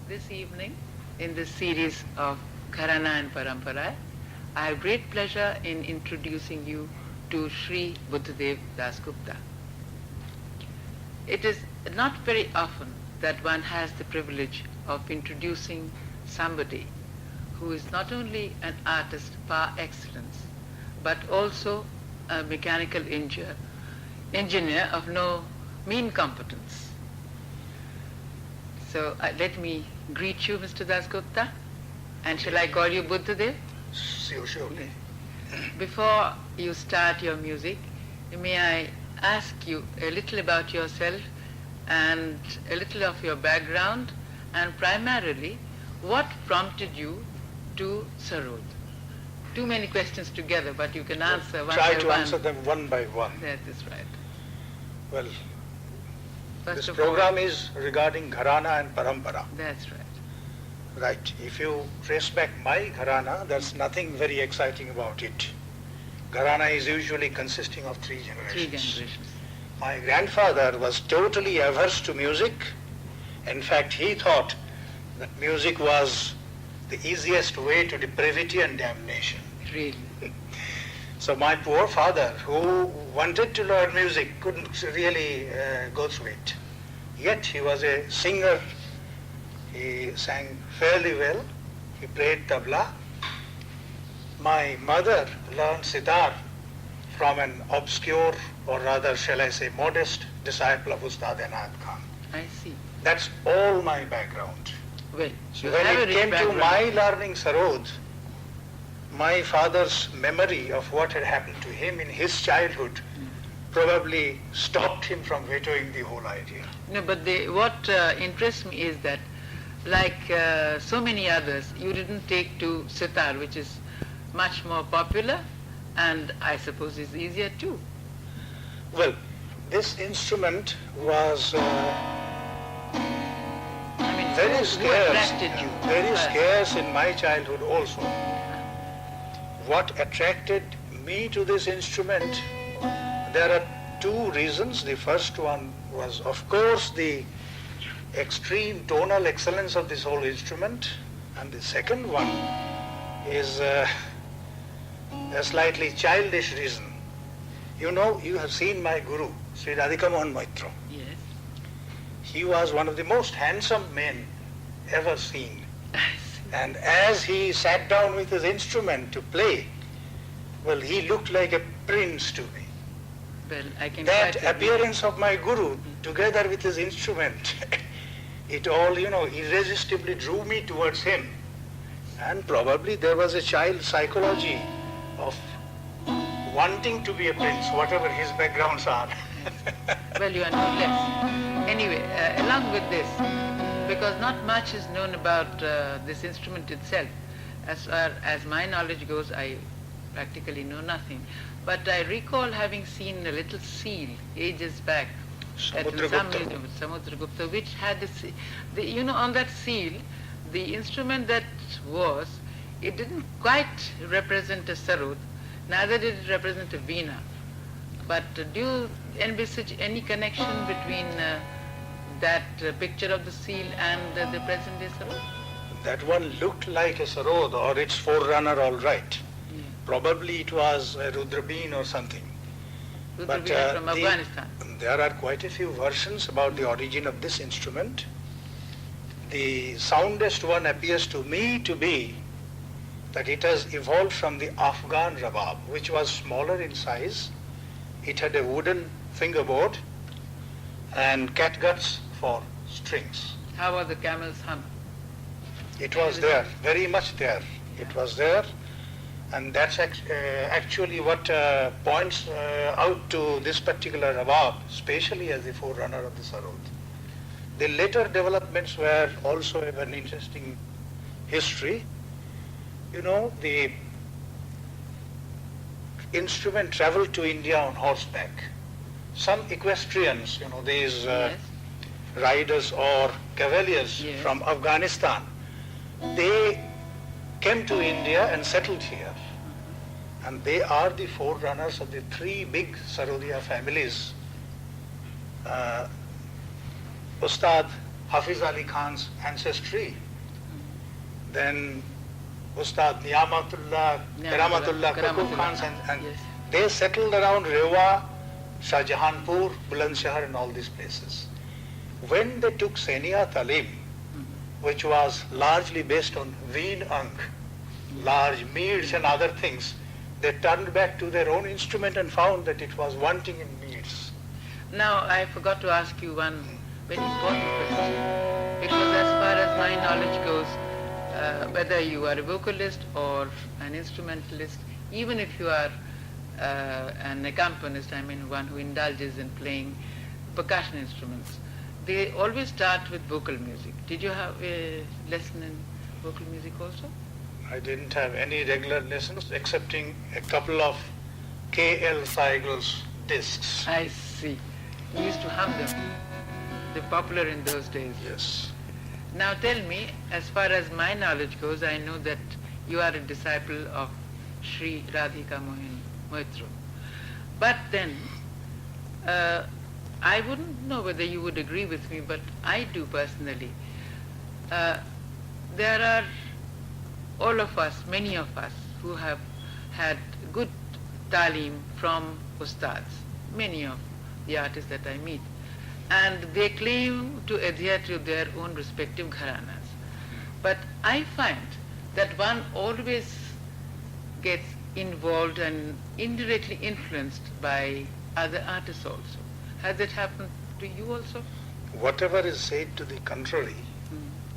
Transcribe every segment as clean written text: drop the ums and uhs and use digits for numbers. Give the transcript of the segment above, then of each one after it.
this evening in this series of Gharāna and Paramparā. I have great pleasure in introducing you to Sri Buddhadev Das Gupta. It is not very often that one has the privilege of introducing somebody who is not only an artist par excellence, but also a mechanical engineer of no mean competence. So let me greet you, Mr. Das Gupta, and shall I call you Buddhadev? Sure. Before you start your music, may I ask you a little about yourself and a little of your background, and primarily, what prompted you to Sarod? Too many questions together, but you can answer one by one. Try to answer them one by one. That is right. Well, First this of program all, is regarding Gharāna and Paramparā. That's right. Right. If you trace back my Gharāna, there's nothing very exciting about it. Gharāna is usually consisting of three generations. Three generations. My grandfather was totally averse to music. In fact, he thought that music was the easiest way to depravity and damnation. Really. So my poor father, who wanted to learn music, couldn't really go through it. Yet he was a singer. He sang fairly well. He played tabla. My mother learned sitar from an obscure, or rather shall I say modest, disciple of Ustad Inayat Khan. I see. That's all my background. Well, So you when have a it rich came to background. my learning Sarod, my father's memory of what had happened to him in his childhood probably stopped him from vetoing the whole idea. No, but what interests me is that, like so many others, you didn't take to sitar, which is much more popular, and I suppose is easier too. Well, this instrument was very who scarce. attracted you? Very first? scarce in my childhood also. What attracted me to this instrument, there are two reasons. The first one was, of course, the extreme tonal excellence of this whole instrument, and the second one is a slightly childish reason. You know, you have seen my guru, Sri Radhika Mohan Maitro. Yes. He was one of the most handsome men ever seen. I see. And as he sat down with his instrument to play, well, he looked like a prince to me. Well, I can That quite agree. appearance of my guru, together with his instrument, it all, irresistibly drew me towards him. And probably there was a child psychology of wanting to be a prince, whatever his backgrounds are. Well, you are no less. Anyway, along with this, because not much is known about this instrument itself, as far as my knowledge goes, I practically know nothing. But I recall having seen a little seal ages back at some Samudragupta. museum, Samudragupta, which had on that seal, the instrument that was, it didn't quite represent a sarod, neither did it represent a veena. But do you envisage any connection between that picture of the seal and the present day sarod? That one looked like a sarod or its forerunner, all right. Yeah. Probably it was a rudrabeen or something. But, Rudrabina from the- Afghanistan. There are quite a few versions about the origin of this instrument. The soundest one appears to me to be that it has evolved from the Afghan rabab, which was smaller in size. It had a wooden fingerboard and catguts for strings. How was the camel's hump? It was there, very much there. It was there, and that's actually what points out to this particular rabab, especially as the forerunner of the sarod. The later developments were also an interesting history. The instrument traveled to India on horseback. Some equestrians, these Yes. riders or cavaliers Yes. from Afghanistan, they came to India and settled here. And they are the forerunners of the three big Sarodiya families. Ustad Hafiz Ali Khan's ancestry. Then Ustad Niyamatullah, Karamatullah, Kakul Khan's, and yes. they settled around Rewa, Shahjahanpur, Bulandshahr and all these places. When they took Seniya Talim, which was largely based on Veen Ang, large meads and other things, they turned back to their own instrument and found that it was wanting in meads. Now, I forgot to ask you one very important question, because as far as my knowledge goes, whether you are a vocalist or an instrumentalist, even if you are an accompanist, I mean one who indulges in playing percussion instruments, they always start with vocal music. Did you have a lesson in vocal music also? I didn't have any regular lessons excepting a couple of K.L. Seigel's discs. I see. You used to hum them. They're popular in those days. Yes. Now tell me, as far as my knowledge goes, I know that you are a disciple of Sri Radhika Mohan Moitra. But then, I wouldn't know whether you would agree with me, but I do personally. There are all of us, many of us, who have had good talim from ustads, many of the artists that I meet. And they claim to adhere to their own respective gharanas. But I find that one always gets involved and indirectly influenced by other artists also. Has it happened to you also? Whatever is said to the contrary,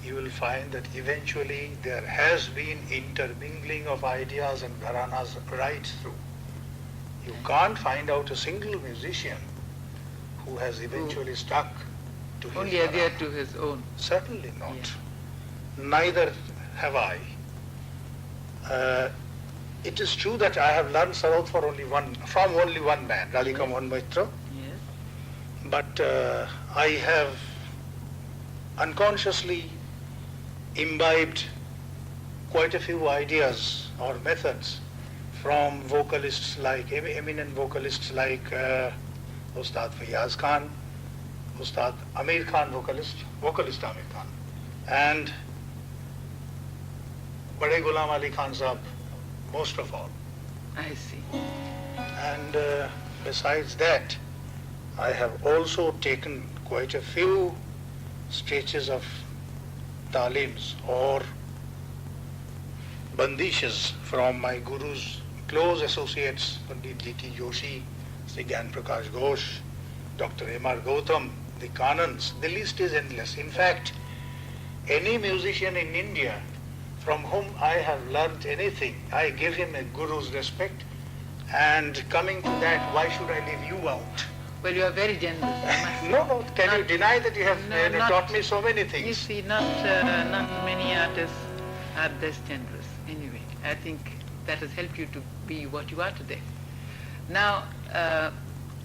you will find that eventually there has been intermingling of ideas and gharanas right through. You can't find out a single musician who has eventually stuck to his Only adhere gharana. to his own. Certainly not. Yeah. Neither have I. It is true that I have learned sarod from only one man, Radhika Mohan Moitra. Yes. But I have unconsciously imbibed quite a few ideas or methods from vocalists like, eminent vocalists like Ustad Fayaz Khan, Ustad Amir Khan, vocalist Amir Khan, and Bade Ghulam Ali Khan Sahab, most of all. I see. And besides that, I have also taken quite a few stretches of talims or bandishes from my guru's close associates, Pandit G.T. Joshi, Sri Gyan Prakash Ghosh, Dr. M.R. Gautam, the Kanans. The list is endless. In fact, any musician in India from whom I have learnt anything, I give him a guru's respect. And coming to that, why should I leave you out? Well, you are very generous. No. Can you deny that you have No, taught me so many things? You see, not many artists are this generous. Anyway, I think that has helped you to be what you are today. Now,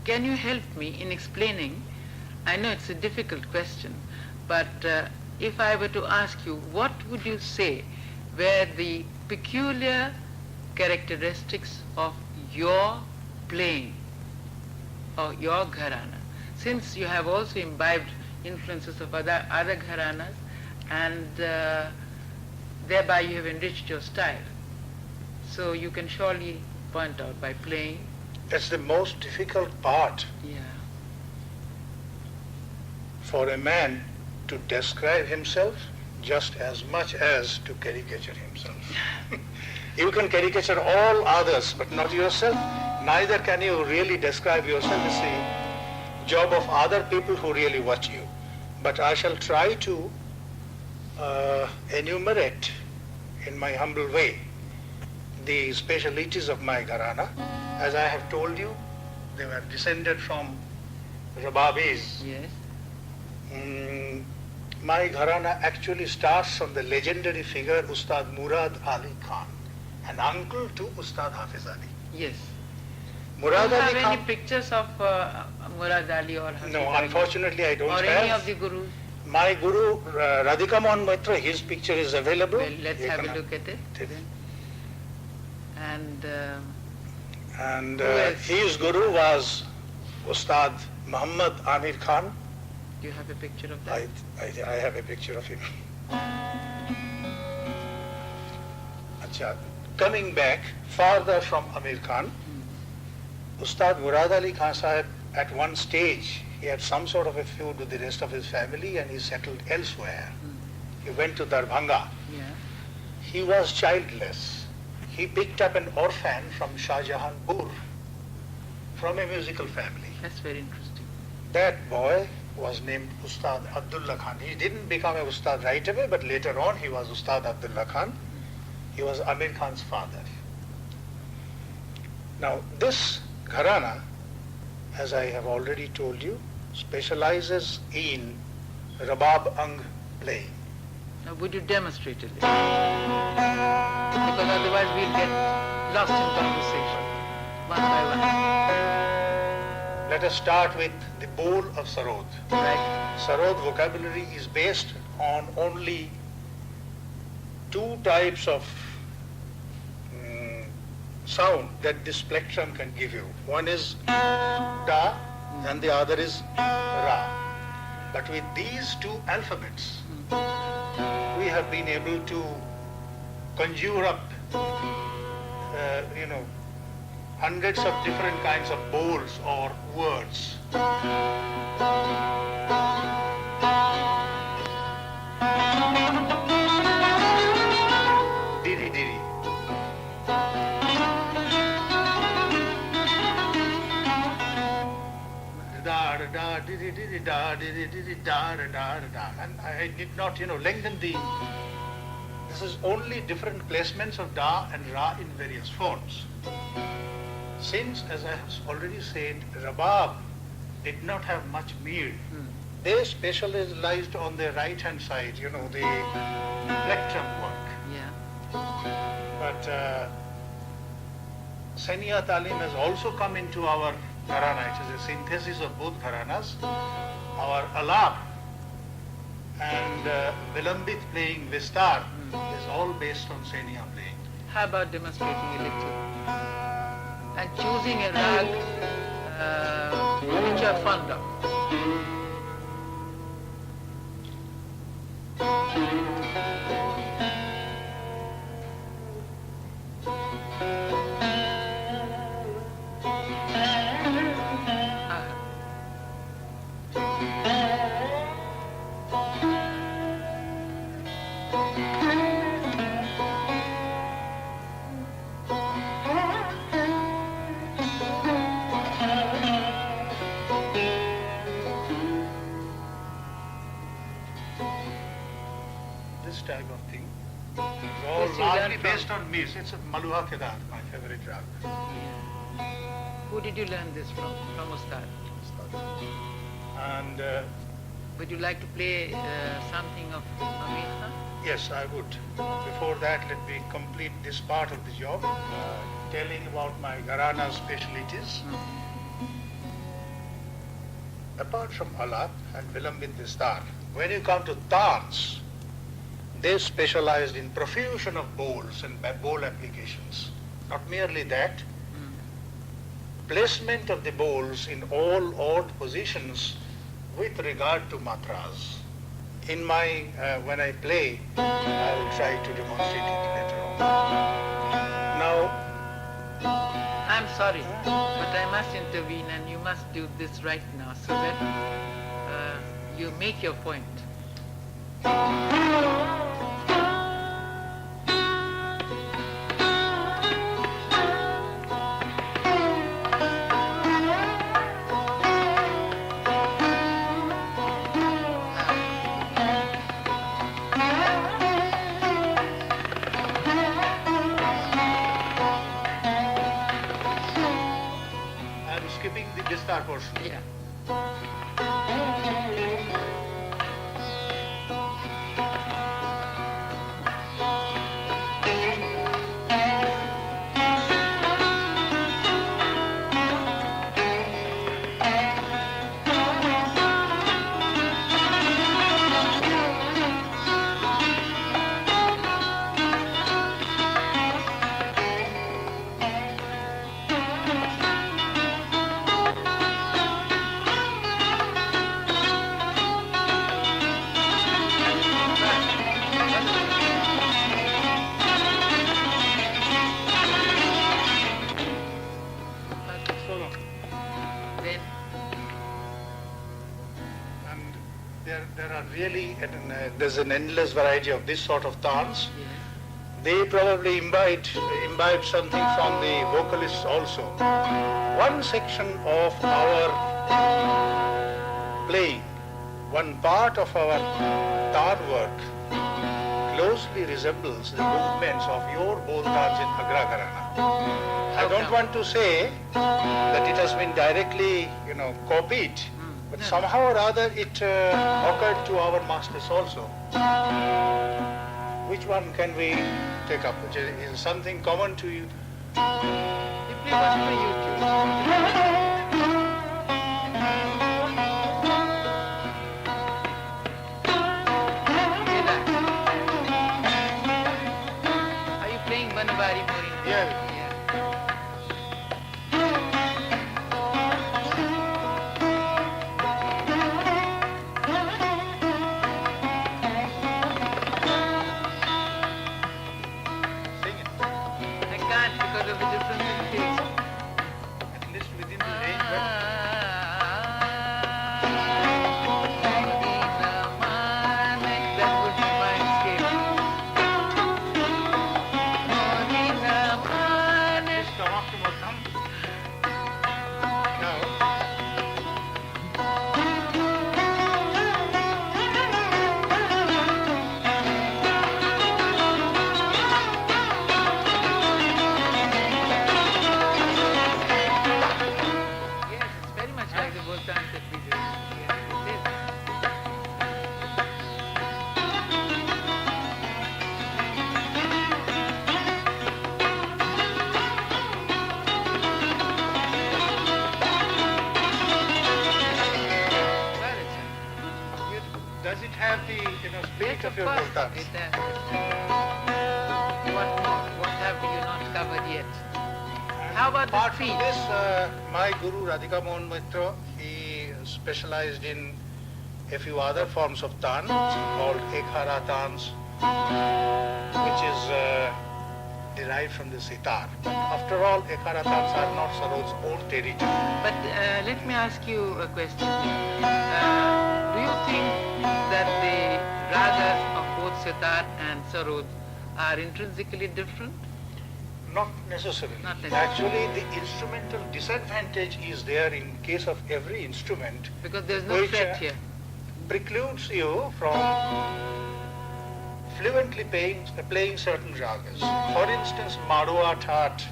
can you help me in explaining, I know it's a difficult question, but if I were to ask you, what would you say were the peculiar characteristics of your playing or your gharana, since you have also imbibed influences of other gharanas, and thereby you have enriched your style. So you can surely point out by playing. That's the most difficult part Yeah. for a man to describe himself just as much as to caricature himself. You can caricature all others, but not yourself. Neither can you really describe yourself. It's the job of other people who really watch you. But I shall try to enumerate in my humble way the specialities of my gharana. As I have told you, they were descended from Rababis. Yes. My gharana actually starts from the legendary figure Ustad Murad Ali Khan, an uncle to Ustad Hafiz Ali. Yes. Murad Do you Ali have Khan. any pictures of Murad Ali or Hafiz No, Ali? unfortunately I don't Or have. any of the gurus? My guru, Radhika Mohan Moitra, his picture is available. Well, let's You have can a look at it. take it. Then. And And Who else? his guru was Ustad Muhammad Amir Khan. Do you have a picture of that? I have a picture of him. Achha, coming back farther from Amir Khan, Ustad Murad Ali Khan Sahib, at one stage, he had some sort of a feud with the rest of his family and he settled elsewhere. He went to Darbhanga. Yeah. He was childless. He picked up an orphan from Shahjahanpur, from a musical family. That's very interesting. That boy was named Ustad Abdullah Khan. He didn't become a Ustad right away, but later on he was Ustad Abdullah Khan. He was Amir Khan's father. Now this Gharāna, as I have already told you, specializes in Rabab Ang playing. Now would you demonstrate it? Because otherwise we'll get lost in conversation, one by one. Let us start with the bowl of Sarod. Right. Sarod vocabulary is based on only two types of sound that this plectrum can give you. One is Da and the other is Ra. But with these two alphabets, we have been able to conjure up, hundreds of different kinds of bowls or words. Diri diri. Da da da diri diri da diri diri da da da da. And I did not, lengthen the. This is only different placements of da and ra in various forms. Since, as I have already said, Rabab did not have much meal, they specialized on the right-hand side, the plectrum work. Yeah. But Saniya Talim has also come into our Gharāna. It is a synthesis of both Gharānas. Our Alap and Vilambit playing Vistar is all based on Saniya playing. How about demonstrating a little? And choosing a rag which you are fond of. Type of thing. It's all largely based on Mis. It's a Maluha Kedar, my favorite rag. Yeah. Who did you learn this from? From Ustad. And would you like to play something of Amir Khan? Yes, I would. Before that, let me complete this part of the job, telling about my Gharāna specialties. Apart from Alap and Vilambit Vistar, when you come to Tans, they specialized in profusion of bowls and bowl applications. Not merely that, placement of the bowls in all odd positions with regard to matras. In my, when I play, I will try to demonstrate it later on. Now, I'm sorry, but I must intervene and you must do this right now so that you make your point. Vistar portion. Yeah. really, there's an endless variety of this sort of dance. Yes. They probably imbibed something from the vocalists also. One section of our playing, one part of our tar work closely resembles the movements of your boltans in Agra Gharāna. I don't want to say that it has been directly, copied, but somehow or other it occurred to our masters also. Which one can we take up? Is something common to you? You play one for YouTube. Are you playing Banabari Morina? Yeah. Sing it. I can't because of the difference in taste. At least within the range. That would be my escape. Just come off to more thumb. Now, Yes, it's very much like the work dance that we do. Yes, it is. Well, it's beautiful. does it have the spirit Yes, of of your course, dance? it does. What more? What have you not covered yet? How about the Apart feet? from this, my guru Radhika Mohan Mitra, he specialized in a few other forms of dance called Ekhara dance, which is derived from the sitar. After all, Ekhara dance are not Sarod's own territory. But let me ask you a question. Do you think that the ragas of both sitar and sarod are intrinsically different? Not necessarily. Not necessarily. Actually, the instrumental disadvantage is there in case of every instrument, Because there's no Which, fret here. precludes you from fluently playing certain ragas. For instance, Madhua Tat,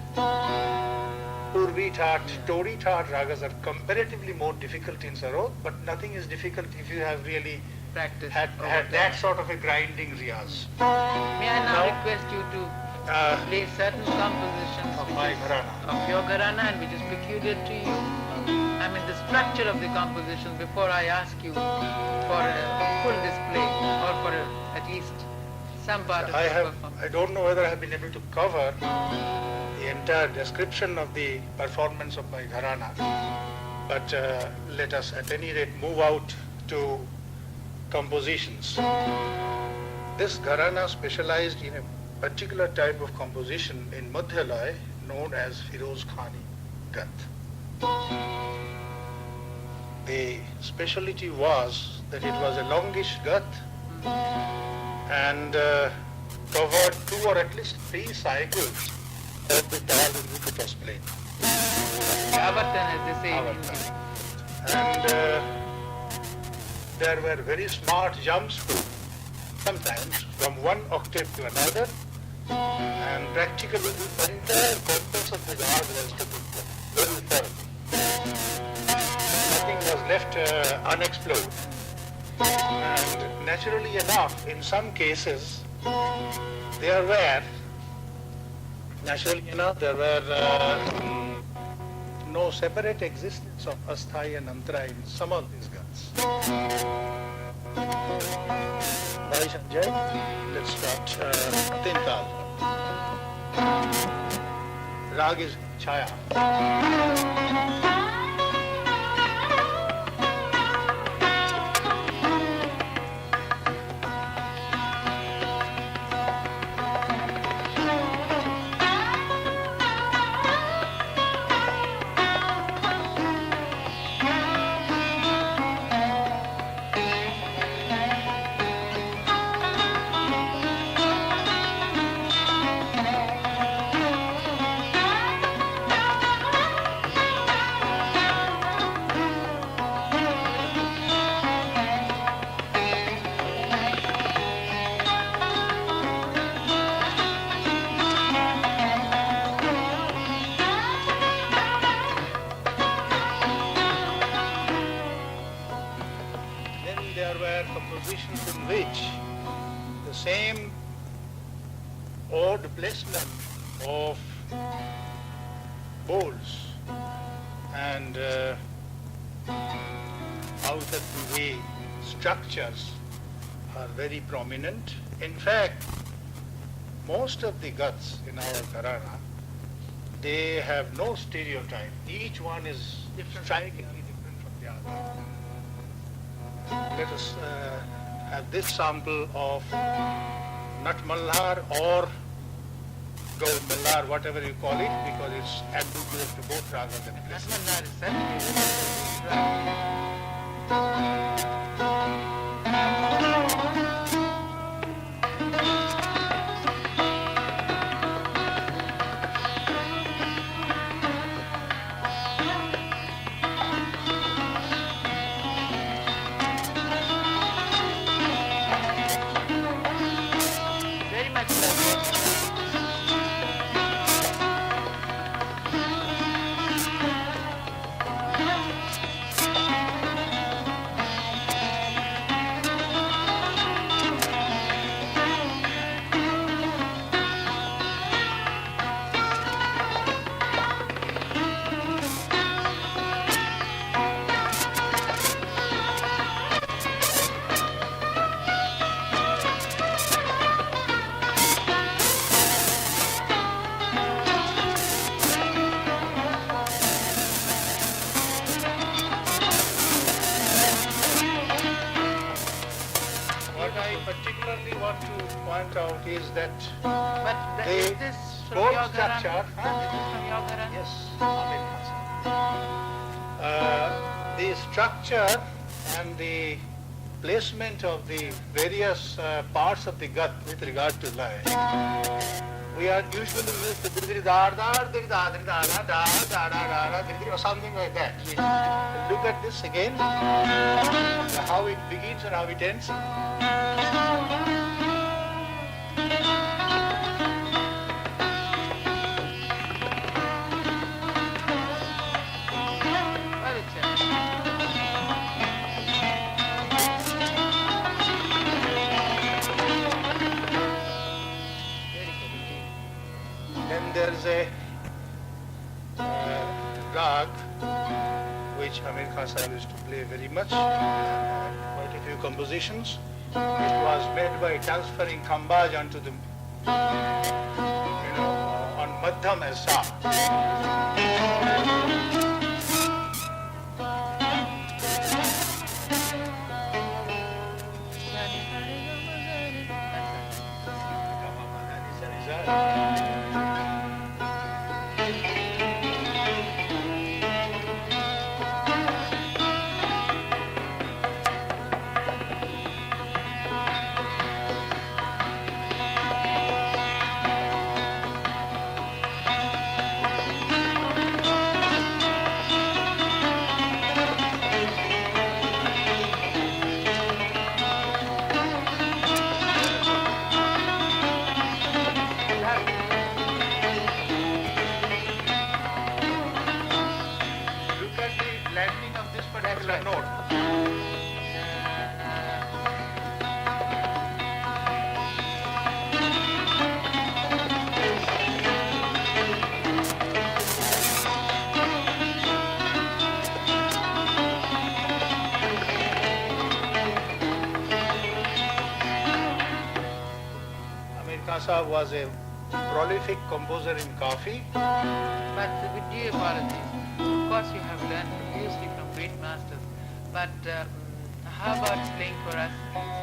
Purvi Tat, Tori Tat ragas are comparatively more difficult in Sarod, but nothing is difficult if you have really Practice. had over that time. sort of a grinding riyaz. May I now Now, request you to Uh, play certain compositions of which my is Gharāna. of your Gharāna and which is peculiar to you? I mean the structure of the composition before I ask you for a full display or for at least some part of I the performance. I don't know whether I have been able to cover the entire description of the performance of my Gharāna, but let us at any rate move out to compositions. This Gharāna specialized in a particular type of composition in Madhyalaya known as Firoz Khani Gat. The speciality was that it was a longish gat and covered 2 or at least 3 cycles of the time in which it was played. Avartan, as they say in Avartan. Hindi. And there were very smart jumps too, sometimes from one octave to another, and practically the entire purpose of the yard was to be very thorough. Nothing was left unexplored. And naturally enough, in some cases, there were no separate existence of Asthaya and Antara in some of these guns. Bhai Sanjay, let's start Tintal. Rag is Chaya. placement of bowls and how the way structures are very prominent. In fact, most of the guts in our Gharāna, they have no stereotype. Each one is strikingly different from the other. Let us have this sample of Nat Malhar or Gaur Malhar, whatever you call it, because it's ambiguous to both ragas and places. Malhar is certainly is that is this from both your structure, Gharāna? This is from your Gharāna? yes, the structure and the placement of the various parts of the gut with regard to life, we are usually used to or something like that. Look at this again, how it begins and how it ends. There's a rag which Amir Khan Sahib used to play very much, quite a few compositions. It was made by transferring khambaj onto the, on madham as sa. Sahib was a prolific composer in Kafi. But with due apologies, of course you have learned profusely from great masters, but how about playing for us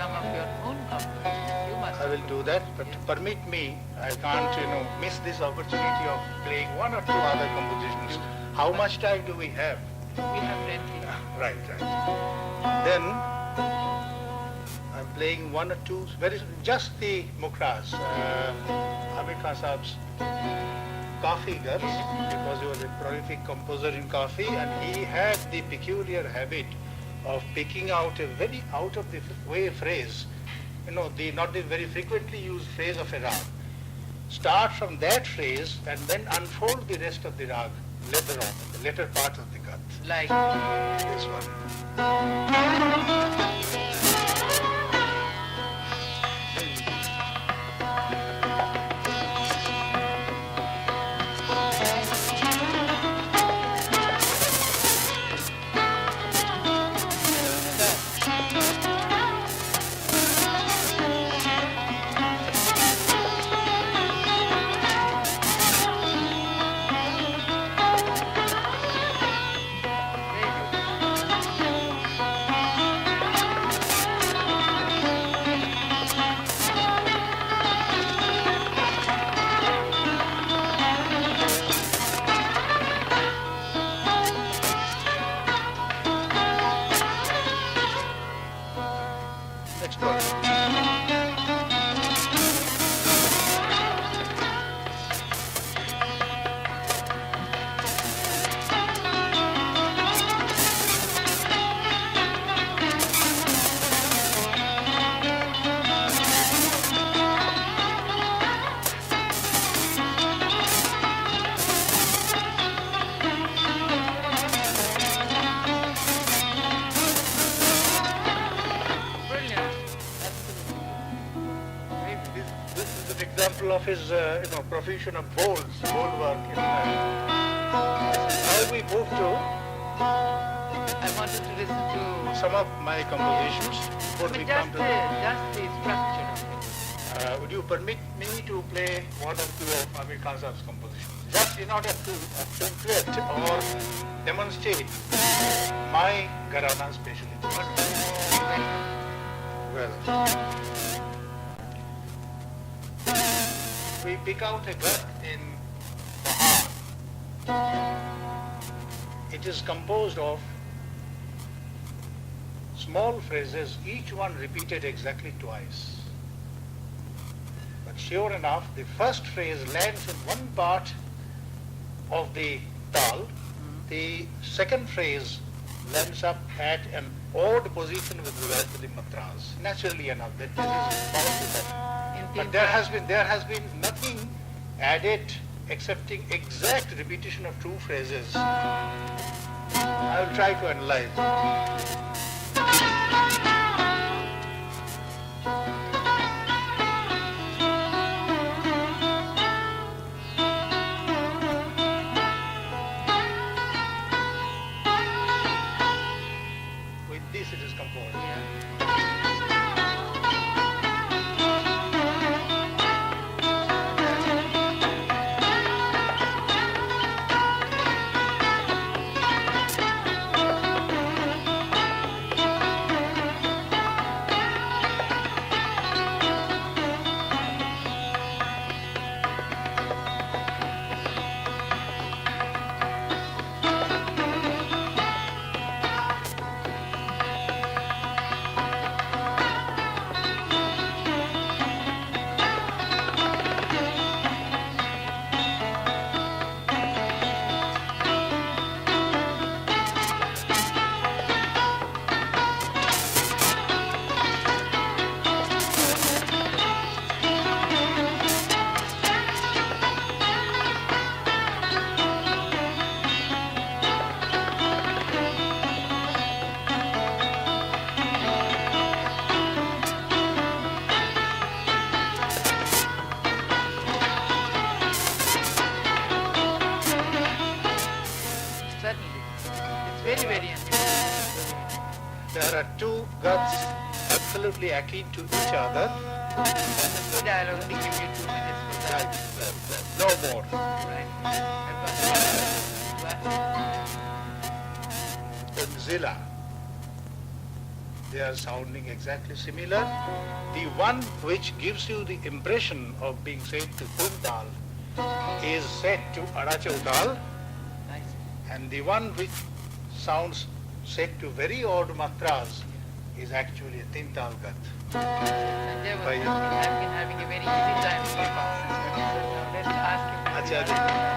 some of your own compositions? You must. I will do that, but permit me, I can't, miss this opportunity of playing one or two other compositions. How much time do we have? We have plenty. Right. Then I'm playing one or two, just the mukras, Amir Khan Sahib's Kafi Ghar, because he was a prolific composer in Kafi, and he had the peculiar habit of picking out a very out of the way phrase, not the very frequently used phrase of a rag. Start from that phrase and then unfold the rest of the rag later on, the later part of the gut. Like This one. of his profusion of bowl work. Now we move to I wanted to listen to some of my compositions before we come to just the structure of it. would you permit me to play one or two of Amir Khan Saab's compositions? Just in order to accentuate or demonstrate my Gharāna speciality. Well, we pick out a gat in Bahar. It is composed of small phrases, each one repeated exactly twice. But sure enough, the first phrase lands in one part of the tal. The second phrase lands up at an odd position with regard to the matras. Naturally enough, that this is bound to happen. But there has been nothing added excepting exact repetition of two phrases. I will try to analyze. With this it is composed. There are two guts absolutely akin to each other. I'll only give you 2 minutes for that. No more. Right. In Zilla, they are sounding exactly similar. The one which gives you the impression of being set to Kuntal is set to Adachautal, Nice. and the one which sounds set to very odd matras is actually a Tintal Gat. Sanjay was thinking I've been having a very easy time so far. Now let's ask him.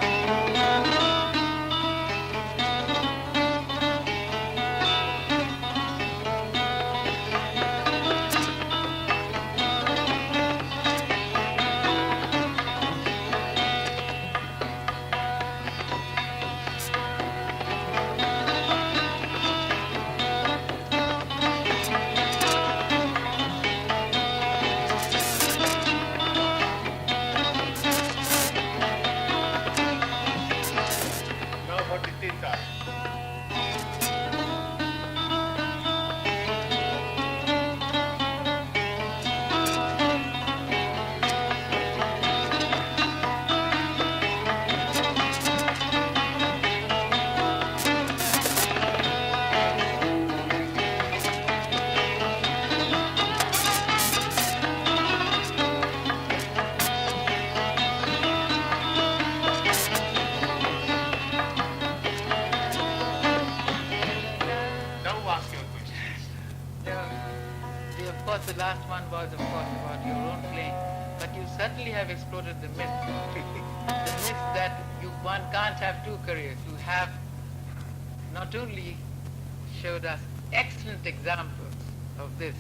The last one was, of course, about your own playing, but you certainly have exploded the myth. The myth that one can't have two careers. You have not only showed us excellent examples of this,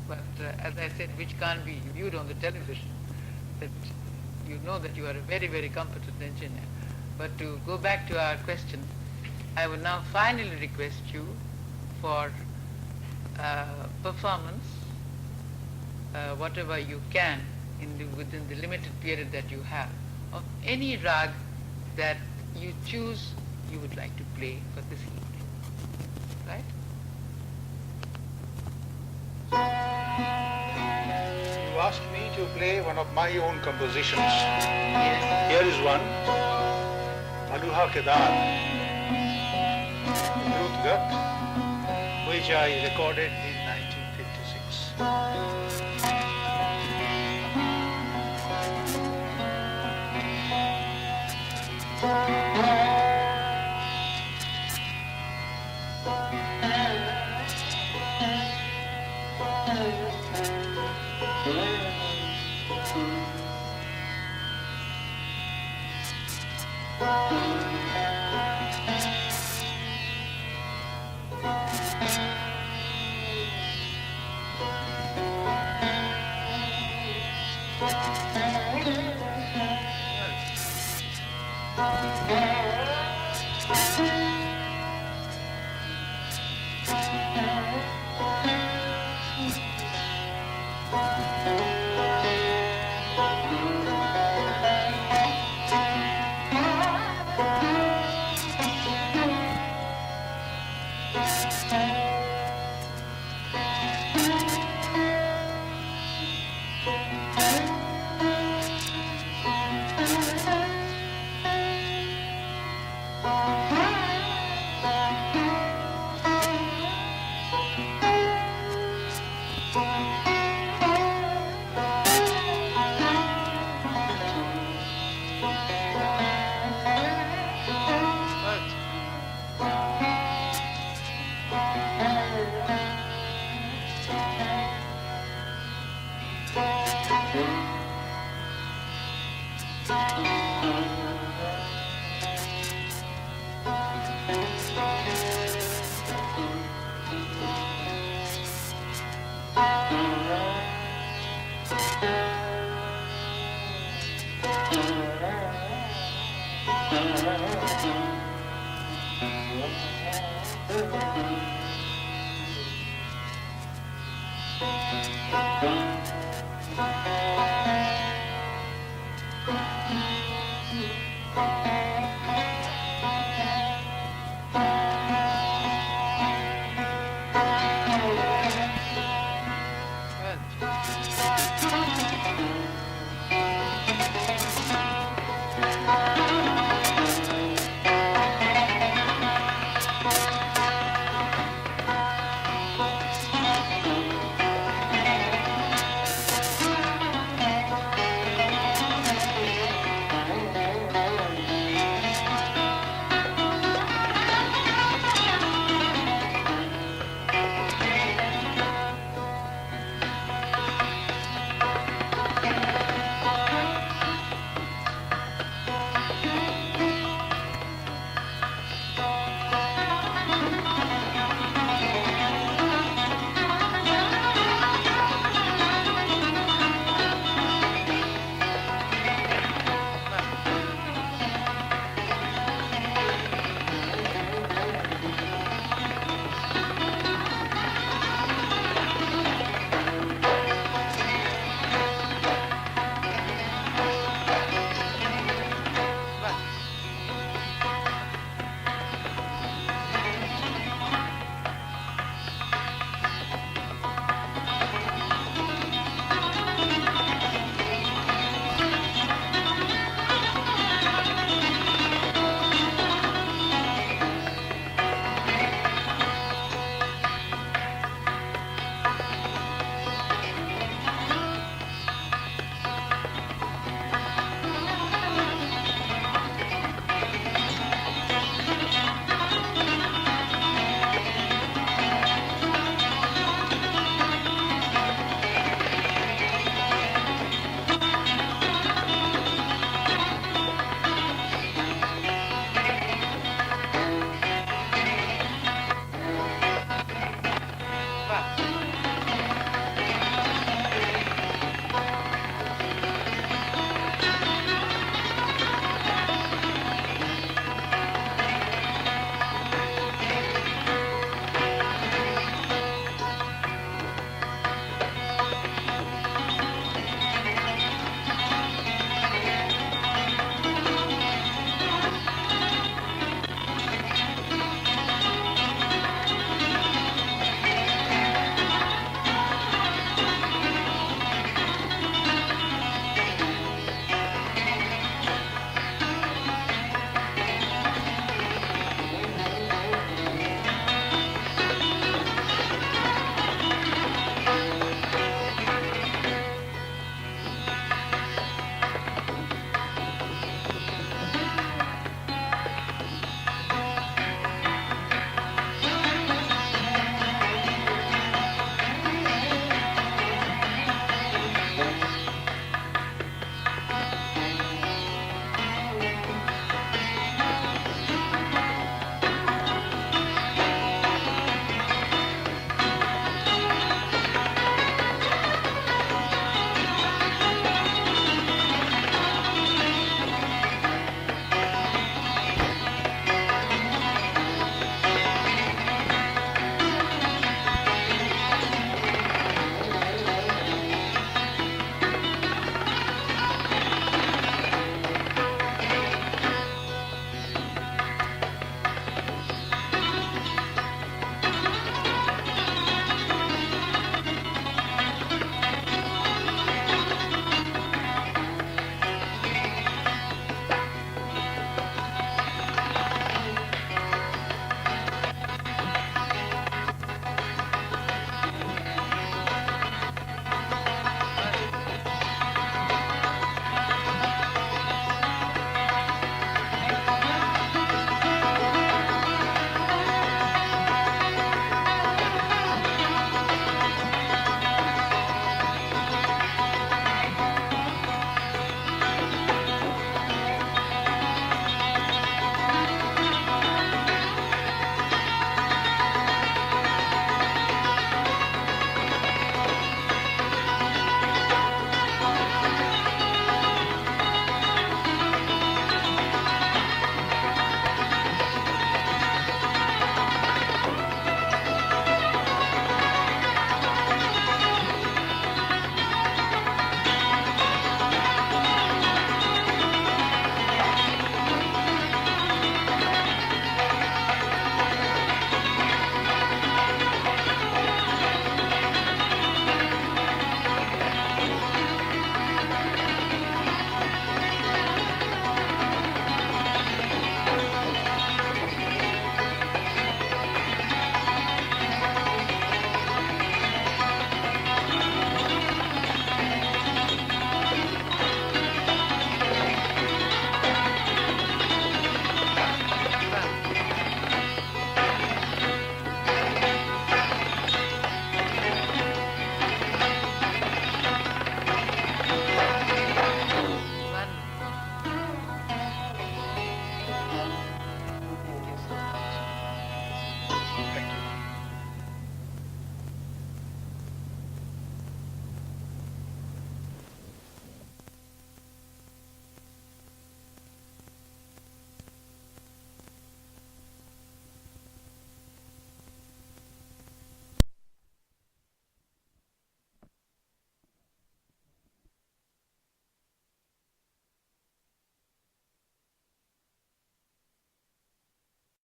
but as I said, which can't be viewed on the television, that you know that you are a very, very competent engineer. But to go back to our question, I will now finally request you for performance, whatever you can, within the limited period that you have, of any rag that you choose you would like to play for this evening. Right? You asked me to play one of my own compositions. Yes. Here is one, Anuha Kedar, Rutgat, which I recorded in 1956.